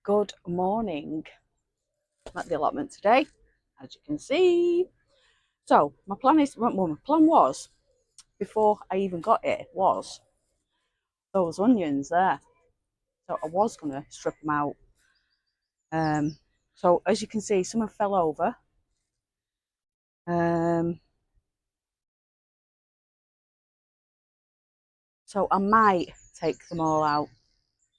Good morning. I'm at the allotment today, as you can see. So my plan was, before I even got here, was those onions there. So I was going to strip them out. So as you can see, some have fell over. So I might take them all out.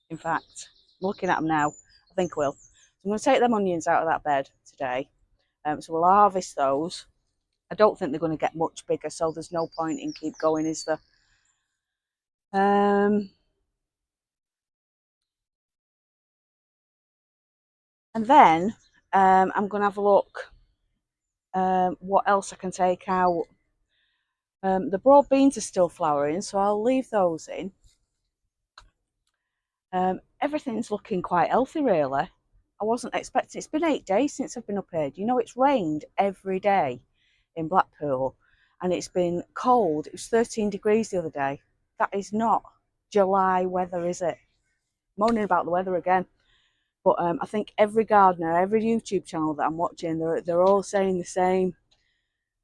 In fact, I'm looking at them now. I think I will. So I'm going to take them onions out of that bed today. So we'll harvest those. I don't think they're going to get much bigger, so there's no point in keep going, is there? And then I'm going to have a look what else I can take out. The broad beans are still flowering, so I'll leave those in. Everything's looking quite healthy, really. I wasn't expecting. It's been 8 days since I've been up here. You know, it's rained every day in Blackpool, and it's been cold. It was 13 degrees the other day. That is not July weather, is it? Moaning about the weather again. But I think every gardener, every YouTube channel that I'm watching, they're all saying the same.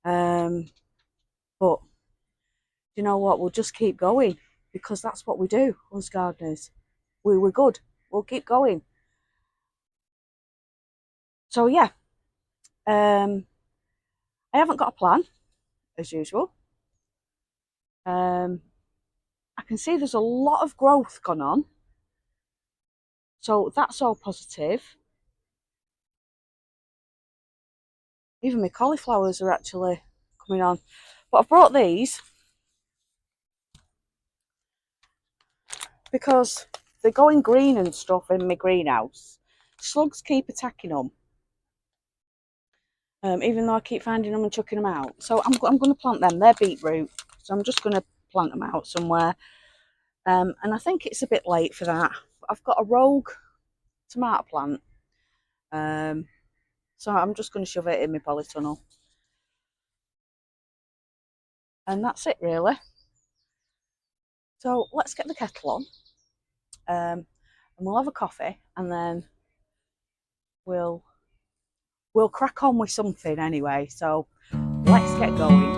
But you know what? We'll just keep going, because that's what we do, us gardeners. We're good. We'll keep going. So yeah, I haven't got a plan, as usual. I can see there's a lot of growth gone on, so that's all positive. Even my cauliflowers are actually coming on. But I've brought these because they're going green and stuff in my greenhouse. Slugs keep attacking them, even though I keep finding them and chucking them out. So I'm going to plant them. They're beetroot, so I'm just going to plant them out somewhere. And I think it's a bit late for that. I've got a rogue tomato plant, so I'm just going to shove it in my polytunnel. And that's it, really. So let's get the kettle on, and we'll have a coffee, and then we'll crack on with something anyway. So let's get going.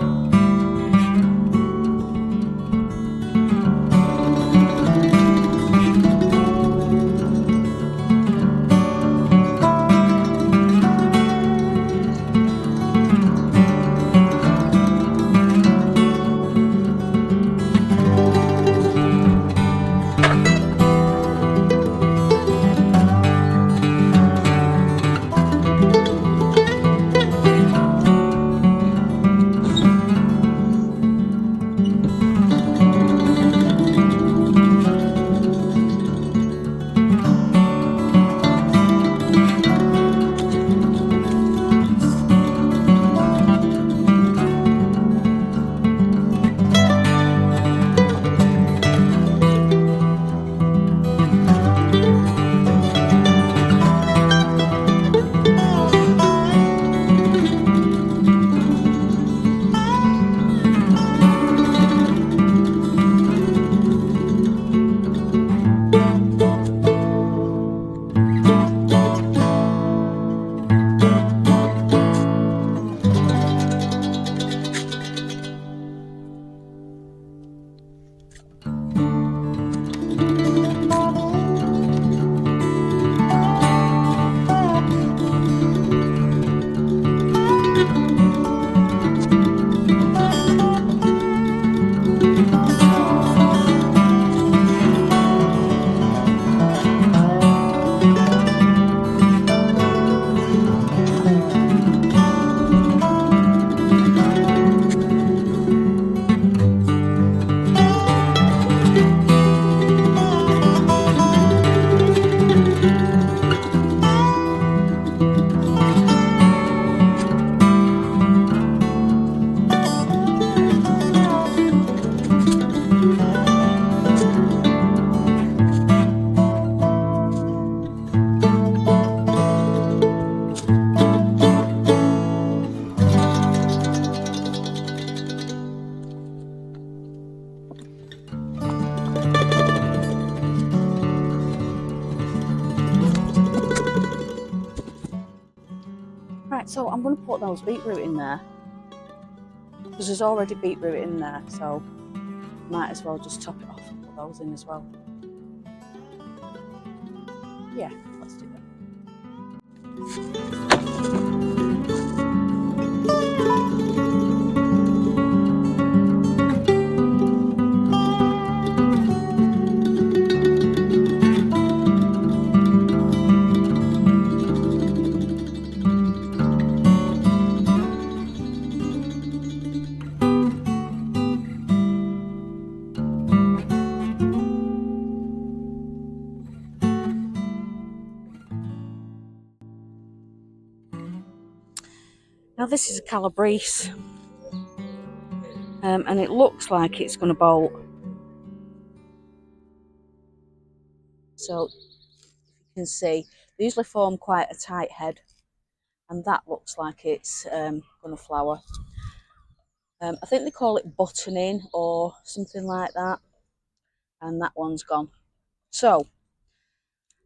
Right, so I'm going to put those beetroot in there because there's already beetroot in there, so might as well just top it off and put those in as well. Yeah, let's do that. Now this is a calabrese, and it looks like it's going to bolt. So you can see they usually form quite a tight head, and that looks like it's going to flower. I think they call it buttoning or something like that, and that one's gone. So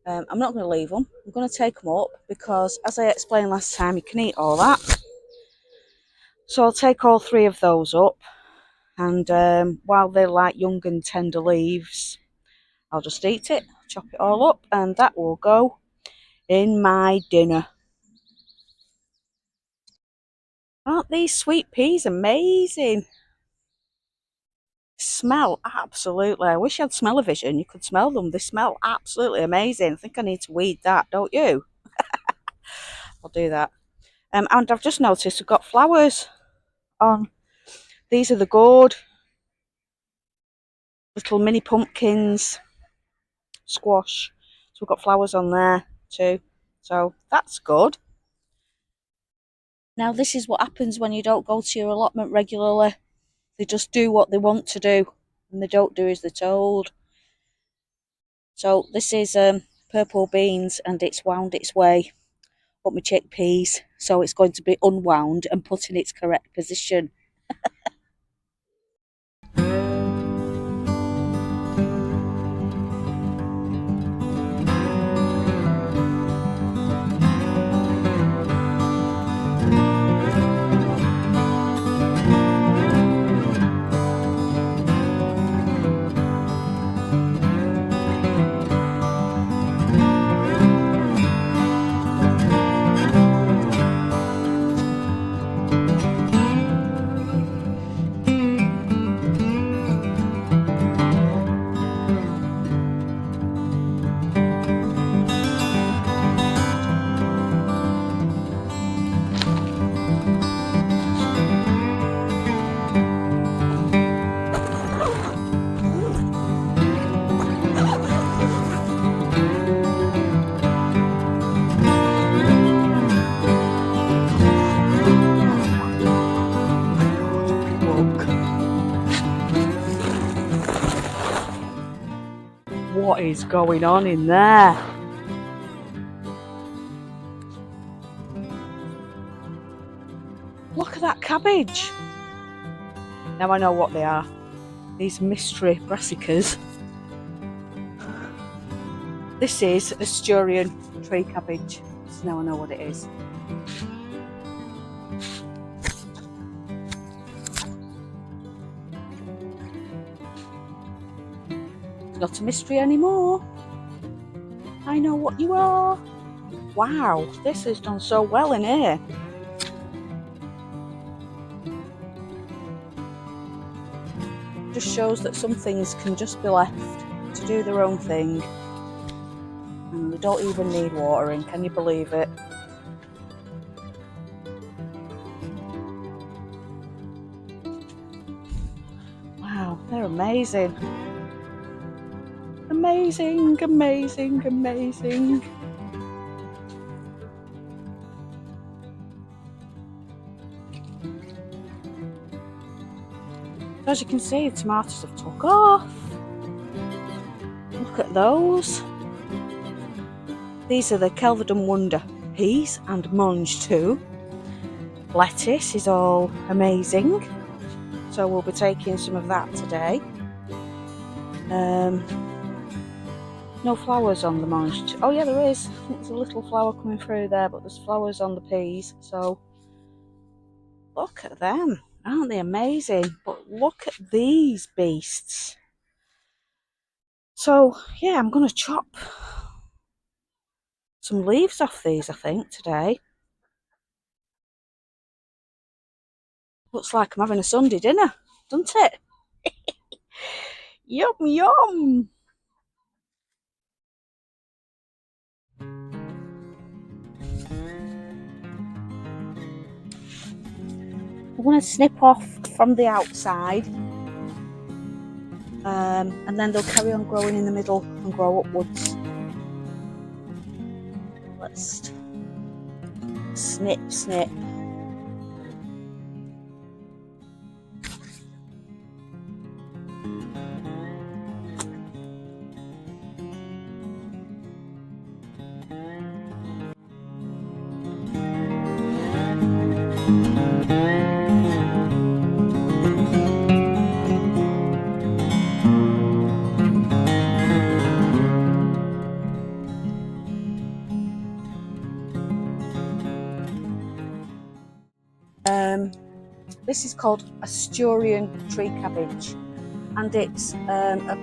I'm not going to leave them. I'm going to take them up because, as I explained last time, you can eat all that. So I'll take all 3 of those up, and while they're like young and tender leaves, I'll just eat it, chop it all up, and that will go in my dinner. Aren't these sweet peas amazing? Smell absolutely. I wish I had smell-o-vision. You could smell them. They smell absolutely amazing. I think I need to weed that, don't you? I'll do that. And I've just noticed we've got flowers on. These are the gourd. Little mini pumpkins. Squash. So we've got flowers on there too. So that's good. Now this is what happens when you don't go to your allotment regularly. They just do what they want to do, and they don't do as they're told. So this is purple beans, and it's wound its way up my chickpeas, so it's going to be unwound and put in its correct position. What is going on in there? Look at that cabbage. Now I know what they are. These mystery brassicas. This is a Asturian tree cabbage. So now I know what it is. It's not a mystery anymore. I know what you are. Wow, this has done so well in here. Just shows that some things can just be left to do their own thing, and they don't even need watering. Can you believe it? Wow, they're amazing. Amazing, amazing, amazing. As you can see, the tomatoes have took off. Look at those. These are the Kelvedon Wonder peas and mange too. Lettuce is all amazing, so we'll be taking some of that today. No flowers on the moist. Oh yeah, there is. I think there's a little flower coming through there, but there's flowers on the peas. So look at them. Aren't they amazing? But look at these beasts. So yeah, I'm going to chop some leaves off these, I think, today. Looks like I'm having a Sunday dinner, doesn't it? Yum, yum. I'm going to snip off from the outside, and then they'll carry on growing in the middle and grow upwards. Let's snip, snip. This is called Asturian tree cabbage, and it's a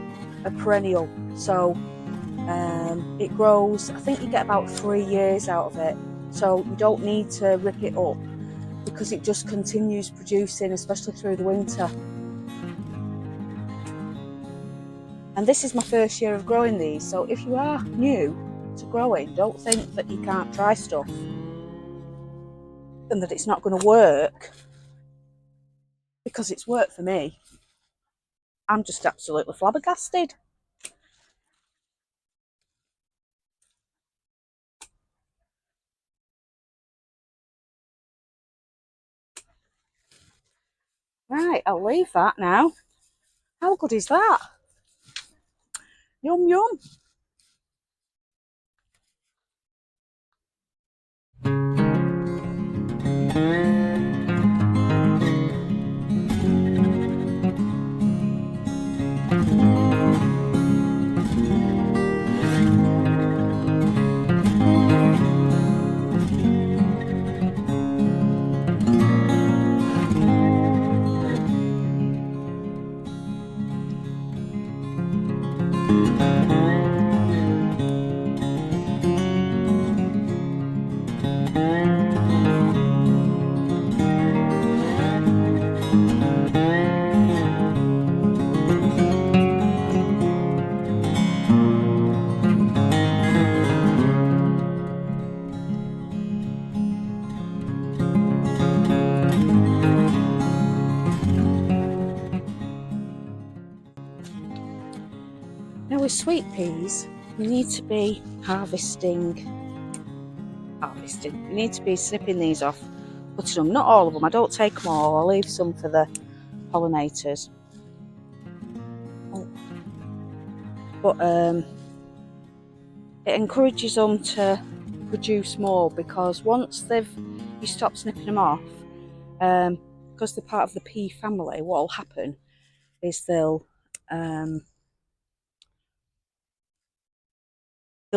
perennial. So it grows, I think you get about 3 years out of it. So you don't need to rip it up because it just continues producing, especially through the winter. And this is my first year of growing these. So if you are new to growing, don't think that you can't try stuff and that it's not going to work, because it's worked for me. I'm just absolutely flabbergasted. Right, I'll leave that now. How good is that? Yum, yum. Now with sweet peas, you need to be harvesting. You need to be snipping these off, putting them, not all of them, I don't take them all, I'll leave some for the pollinators. But it encourages them to produce more, because once you stop snipping them off, because they're part of the pea family, what will happen is they'll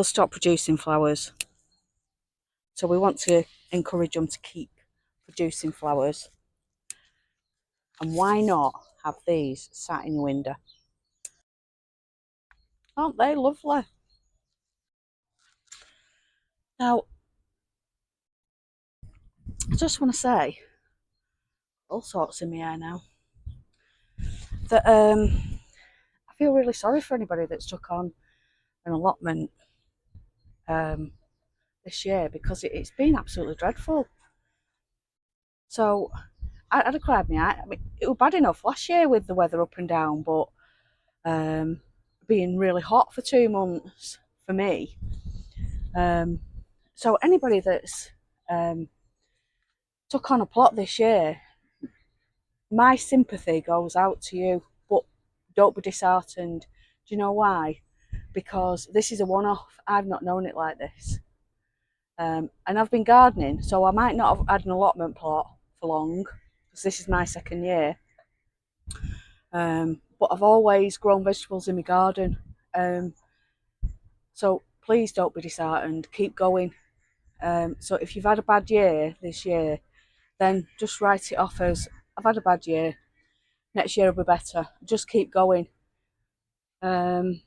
stop producing flowers. So we want to encourage them to keep producing flowers. And why not have these sat in your window? Aren't they lovely? Now, I just want to say, all sorts in my hair now, that I feel really sorry for anybody that's took on an allotment this year, because it's been absolutely dreadful. So I'd have cried me out. I mean, it was bad enough last year with the weather up and down, but being really hot for 2 months for me. So anybody that's took on a plot this year, my sympathy goes out to you, but don't be disheartened. Do you know why? Because this is a one-off. I've not known it like this. And I've been gardening, so I might not have had an allotment plot for long, because this is my 2nd year. But I've always grown vegetables in my garden. So please don't be disheartened, keep going. So if you've had a bad year this year, then just write it off as, I've had a bad year, next year will be better. Just keep going. Even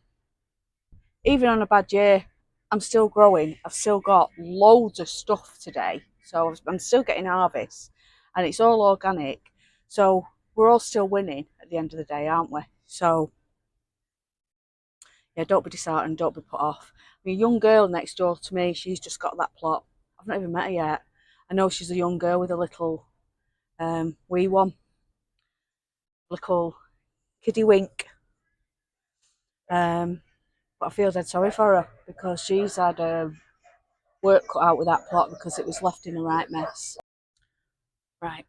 on a bad year, I'm still growing. I've still got loads of stuff today. So I'm still getting harvest, and it's all organic. So we're all still winning at the end of the day, aren't we? So yeah, don't be disheartened, don't be put off. I mean, a young girl next door to me, she's just got that plot. I've not even met her yet. I know she's a young girl with a little wee one, little kiddie wink. But I feel dead sorry for her because she's had work cut out with that plot because it was left in a right mess. Right,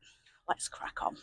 let's crack on.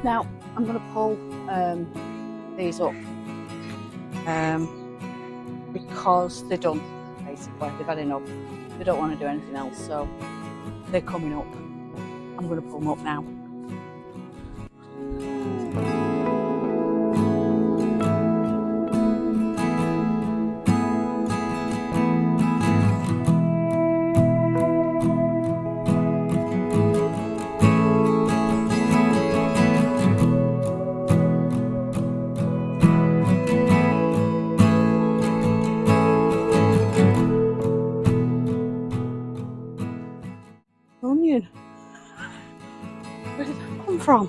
Now I'm going to pull these up because they're done, basically. They've had enough. They don't want to do anything else, so they're coming up. I'm going to pull them up now. Onion. Where did that come from?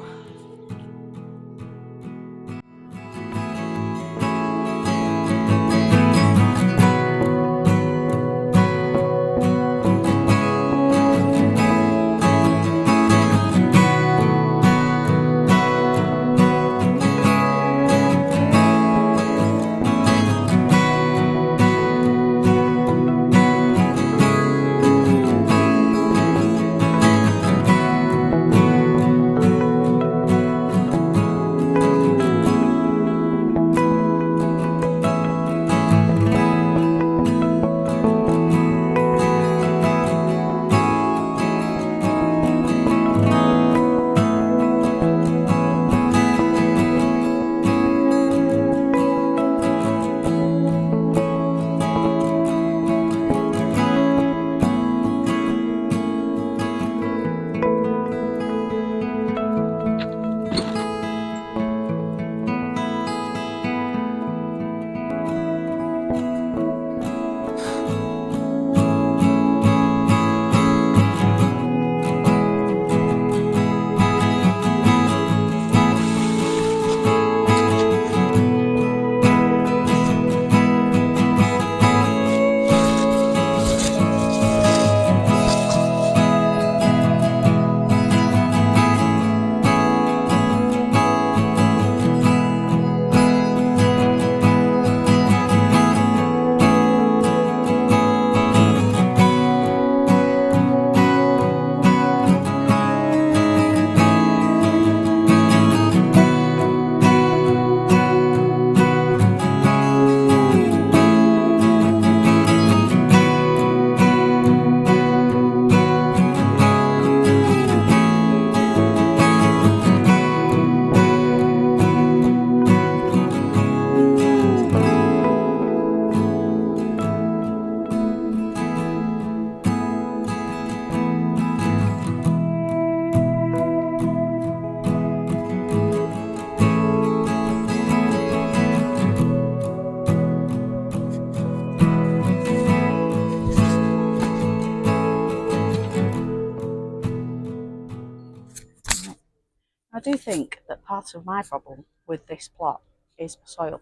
do think that part of my problem with this plot is soil.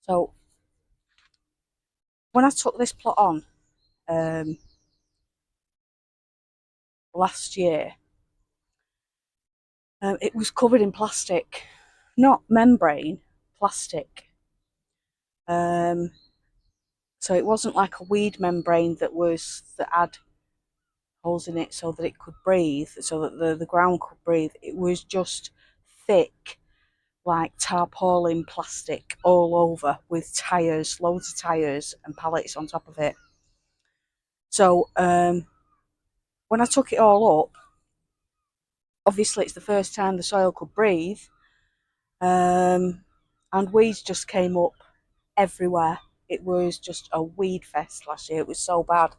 So when I took this plot on last year, it was covered in plastic, not membrane, plastic. So it wasn't like a weed membrane that had holes in it so that it could breathe, so that the ground could breathe. It was just thick, like tarpaulin plastic all over, with tyres, loads of tyres and pallets on top of it. So when I took it all up, obviously it's the first time the soil could breathe, and weeds just came up everywhere. It was just a weed fest last year. It was so bad.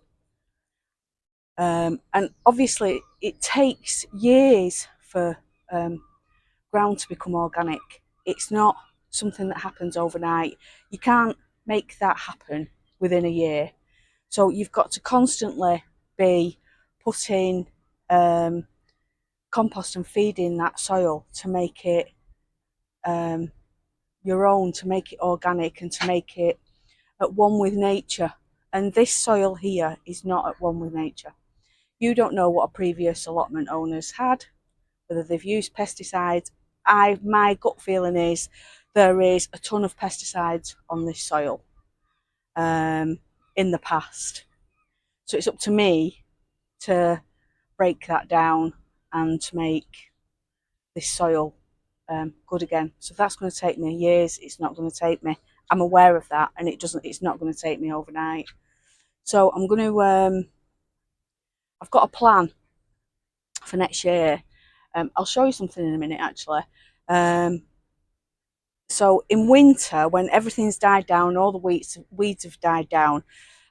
And obviously it takes years for ground to become organic. It's not something that happens overnight. You can't make that happen within a year. So you've got to constantly be putting compost and feeding that soil to make it your own, to make it organic and to make it at one with nature. And this soil here is not at one with nature. You don't know what a previous allotment owners had, whether they've used pesticides. My gut feeling is there is a ton of pesticides on this soil in the past. So it's up to me to break that down and to make this soil good again. So that's going to take me years. It's not going to take me. I'm aware of that, and it's not going to take me overnight. So I'm going to. I've got a plan for next year. I'll show you something in a minute, actually. So in winter, when everything's died down, all the weeds have died down,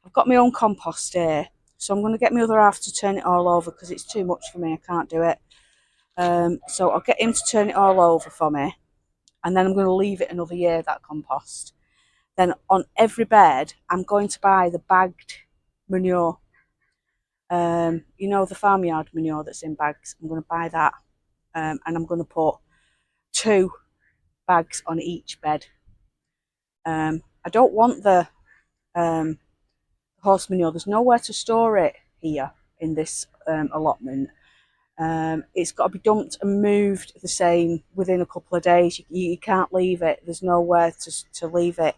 I've got my own compost here. So I'm going to get my other half to turn it all over because it's too much for me. I can't do it. So I'll get him to turn it all over for me, and then I'm going to leave it another year, that compost. Then on every bed, I'm going to buy the bagged manure. You know, the farmyard manure that's in bags. I'm going to buy that, and I'm going to put 2 bags on each bed. I don't want the horse manure. There's nowhere to store it here in this allotment. It's got to be dumped and moved the same within a couple of days. You can't leave it. There's nowhere to leave it.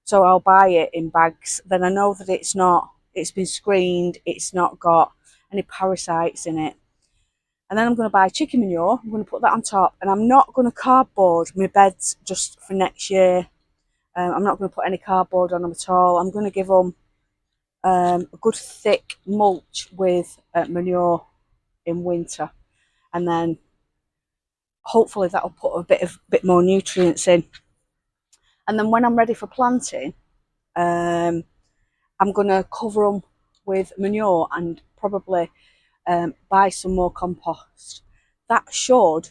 So I'll buy it in bags. Then I know that it's been screened. It's not got any parasites in it. And then I'm going to buy chicken manure. I'm going to put that on top. And I'm not going to cardboard my beds just for next year. I'm not going to put any cardboard on them at all. I'm going to give them a good thick mulch with manure in winter. And then hopefully that'll put a bit more nutrients in. And then when I'm ready for planting, I'm going to cover them with manure and probably buy some more compost. That should,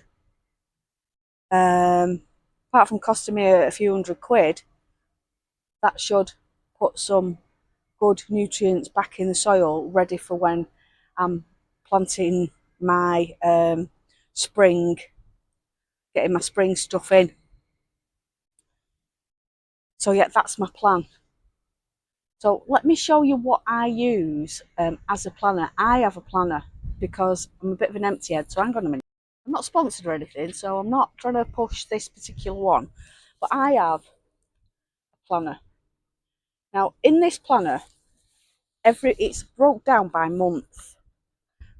apart from costing me a few £100, that should put some good nutrients back in the soil, ready for when I'm planting my spring, getting my spring stuff in. So yeah, that's my plan. So let me show you what I use as a planner. I have a planner because I'm a bit of an empty head. So hang on a minute. I'm not sponsored or anything, so I'm not trying to push this particular one. But I have a planner. Now in this planner, it's broke down by month.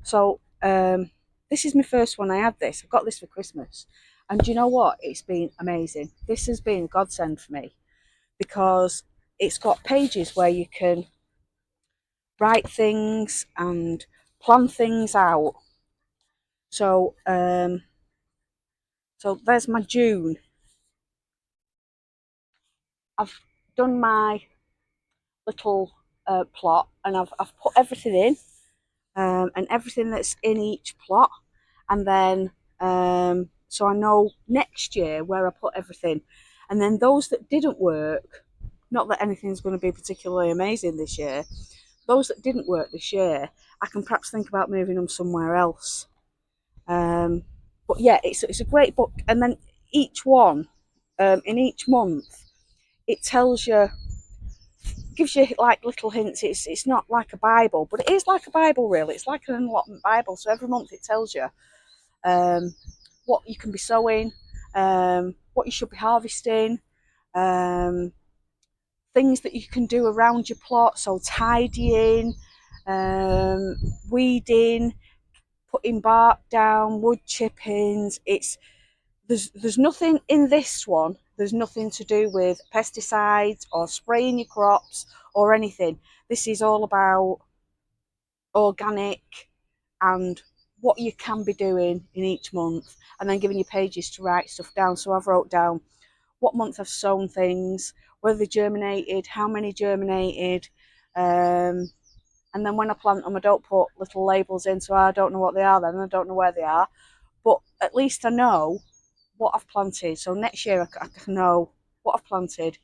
So this is my first one. I had this. I got this for Christmas. And do you know what? It's been amazing. This has been a godsend for me because it's got pages where you can write things and plan things out. So so there's my June. I've done my little plot, and I've put everything in, and everything that's in each plot, and then so I know next year where I put everything. And then those that didn't work, not that anything's going to be particularly amazing this year, those that didn't work this year, I can perhaps think about moving them somewhere else. But yeah, it's a great book. And then each one, in each month, it tells you, gives you like little hints. It's not like a Bible, but it is like a Bible really. It's like an allotment Bible. So every month it tells you um, what you can be sowing, what you should be harvesting, um, things that you can do around your plot. So tidying, weeding, putting bark down, wood chippings. There's nothing in this one. There's nothing to do with pesticides or spraying your crops or anything. This is all about organic and what you can be doing in each month, and then giving you pages to write stuff down. So I've wrote down what month I've sown things, whether they germinated, how many germinated, and then when I plant them, I don't put little labels in, so I don't know what they are then, I don't know where they are, but at least I know what I've planted. So next year I can know what I've planted,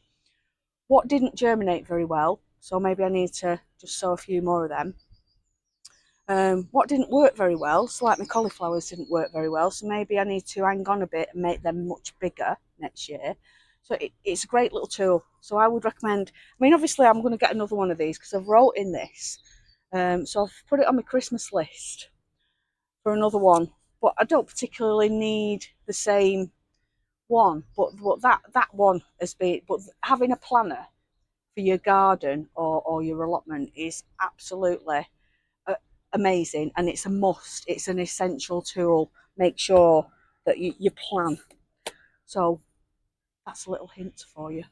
what didn't germinate very well, so maybe I need to just sow a few more of them. What didn't work very well, so like my cauliflowers didn't work very well, so maybe I need to hang on a bit and make them much bigger next year. So it's a great little tool. So I would recommend, I mean, obviously I'm going to get another one of these because I've wrote in this. So I've put it on my Christmas list for another one, but I don't particularly need the same one, but that one has been, but having a planner for your garden or your allotment is absolutely amazing, and it's a must. It's an essential tool. Make sure that you plan. So that's a little hint for you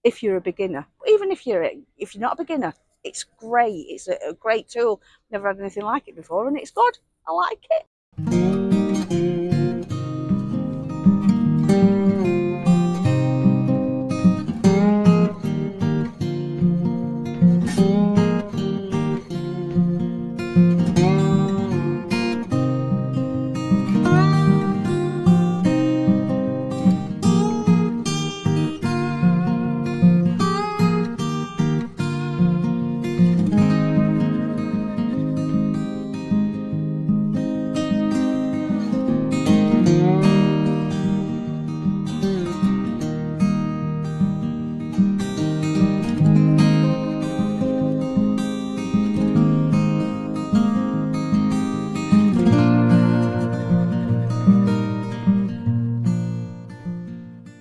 if you're a beginner. Even if you're not a beginner, it's great. It's a great tool. Never had anything like it before, and it's good. I like it.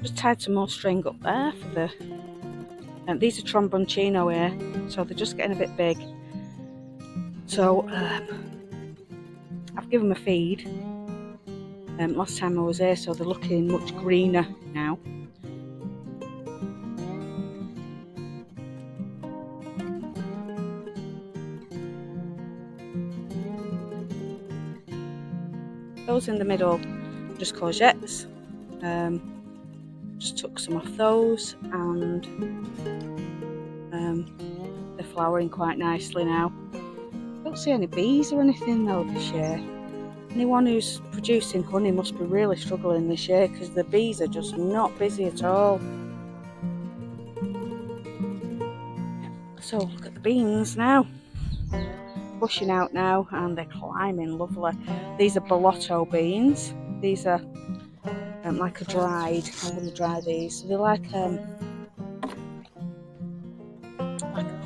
Just tied some more string up there for the. These are tromboncino here, so they're just getting a bit big. So I've given them a feed. Last time I was here, so they're looking much greener now. Those in the middle, just courgettes. Just took some off those, and they're flowering quite nicely now. Don't see any bees or anything though this year. Anyone who's producing honey must be really struggling this year because the bees are just not busy at all. So look at the beans now, bushing out now, and they're climbing lovely. These are bolotto beans. These are like a dried. I'm going to dry these. So they're like a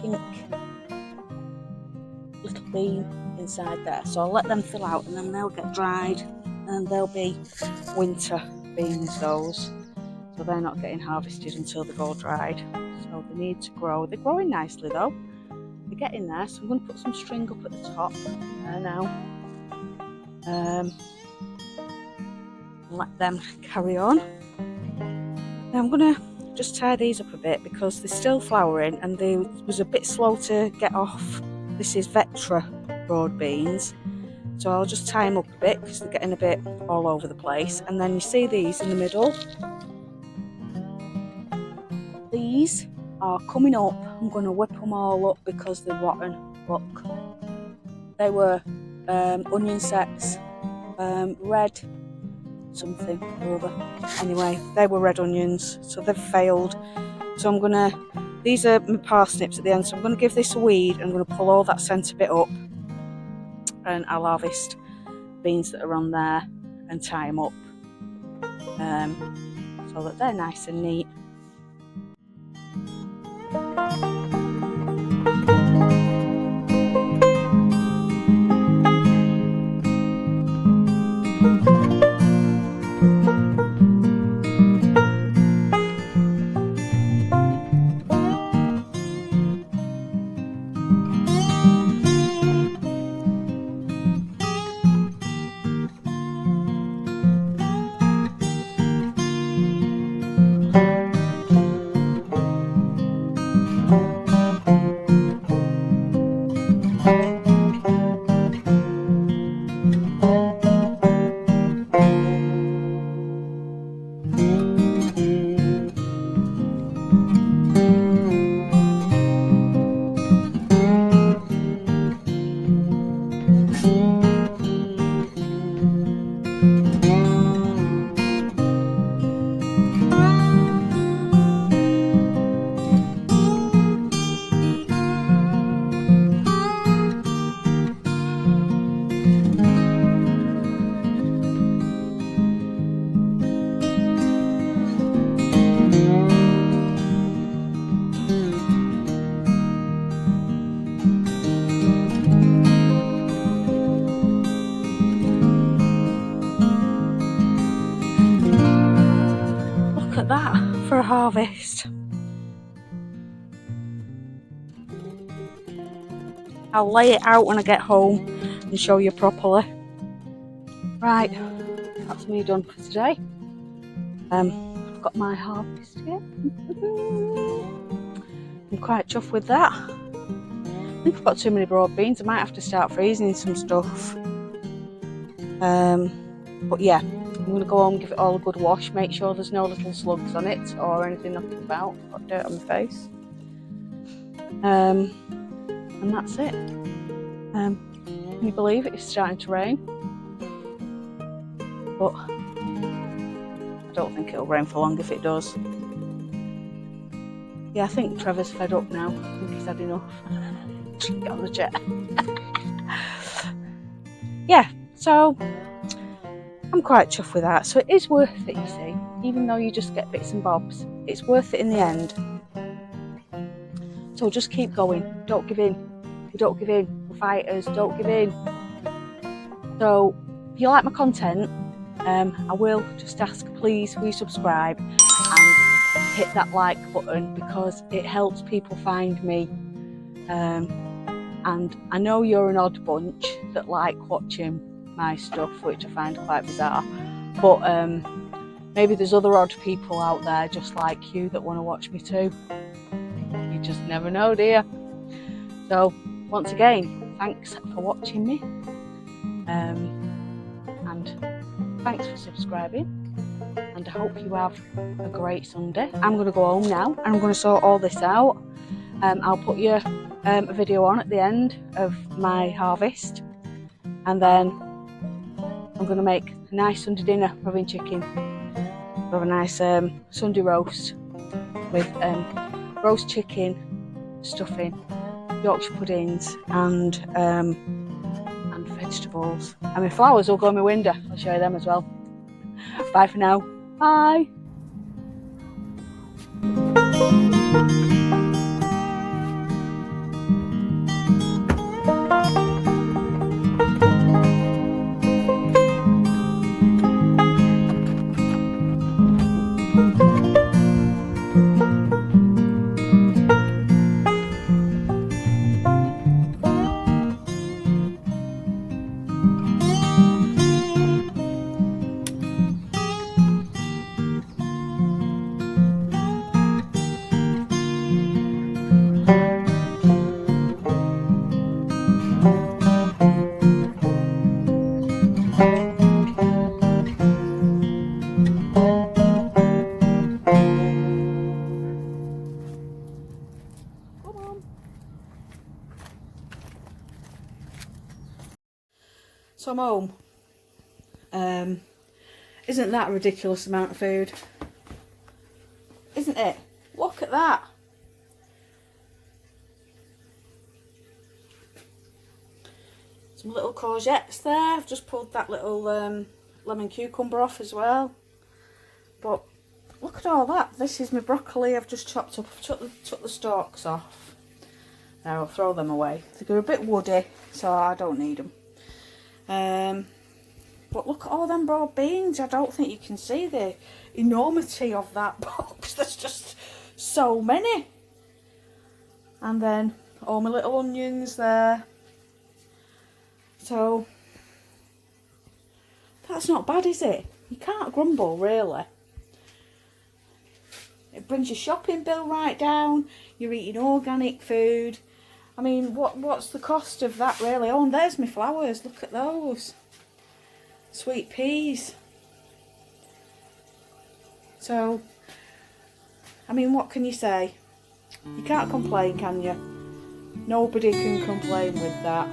pink little bean inside there. So I'll let them fill out, and then they'll get dried, and they'll be winter beans. Those, so they're not getting harvested until they go dried. So they need to grow. They're growing nicely though. They're getting there. So I'm going to put some string up at the top there now. Let them carry on. Now I'm going to just tie these up a bit because they're still flowering and they was a bit slow to get off. This is Vetra broad beans, so I'll just tie them up a bit because they're getting a bit all over the place. And then you see these in the middle, these are coming up. I'm going to whip them all up because they're rotten. Look, they were onion sets, red something or other. Anyway, they were red onions, so they've failed. So I'm gonna, these are my parsnips at the end, so I'm gonna give this a weed and I'm gonna pull all that centre bit up, and I'll harvest beans that are on there. and tie them up so that they're nice and neat. Look at that for a harvest. I'll lay it out when I get home and show you properly. Right, that's me done for today. I've got my harvest here. I'm quite chuffed with that. I think I've got too many broad beans. I might have to start freezing some stuff. But yeah, I'm going to go home, give it all a good wash, make sure there's no little slugs on it or anything knocking about. Got dirt on my face. And that's it. Can you believe it? It's starting to rain. But I don't think it'll rain for long if it does. Yeah, I think Trevor's fed up now. I think he's had enough. Get on the chair. Yeah, so I'm quite chuffed with that. So it is worth it, you see. Even though you just get bits and bobs, it's worth it in the end. So just keep going. Don't give in. We don't give in. We're fighters. Don't give in. So if you like my content, I will just ask, please, will you subscribe and hit that like button, because it helps people find me. And I know you're an odd bunch that like watching my stuff, which I find quite bizarre. But maybe there's other odd people out there just like you that want to watch me too. You just never know, do you? So once again, thanks for watching me. And thanks for subscribing. And I hope you have a great Sunday. I'm going to go home now and I'm going to sort all this out. I'll put you a video on at the end of my harvest, and then I'm going to make a nice Sunday dinner, having chicken. We'll have a nice Sunday roast with roast chicken, stuffing, Yorkshire puddings, and vegetables. And my flowers will go in my window. I'll show you them as well. Bye for now. Bye. So I'm home. Isn't that a ridiculous amount of food? Isn't it? Look at that. Some little courgettes there. I've just pulled that little lemon cucumber off as well. But look at all that. This is my broccoli I've just chopped up. I've took the stalks off. Now I'll throw them away. They're a bit woody, so I don't need them. But look at all them broad beans. I don't think you can see the enormity of that box. There's just so many. And then all my little onions there. So that's not bad, is it? You can't grumble, really. It brings your shopping bill right down. You're eating organic food. I mean, what's the cost of that, really? Oh, and there's my flowers. Look at those. Sweet peas. So, I mean, what can you say? You can't complain, can you? Nobody can complain with that.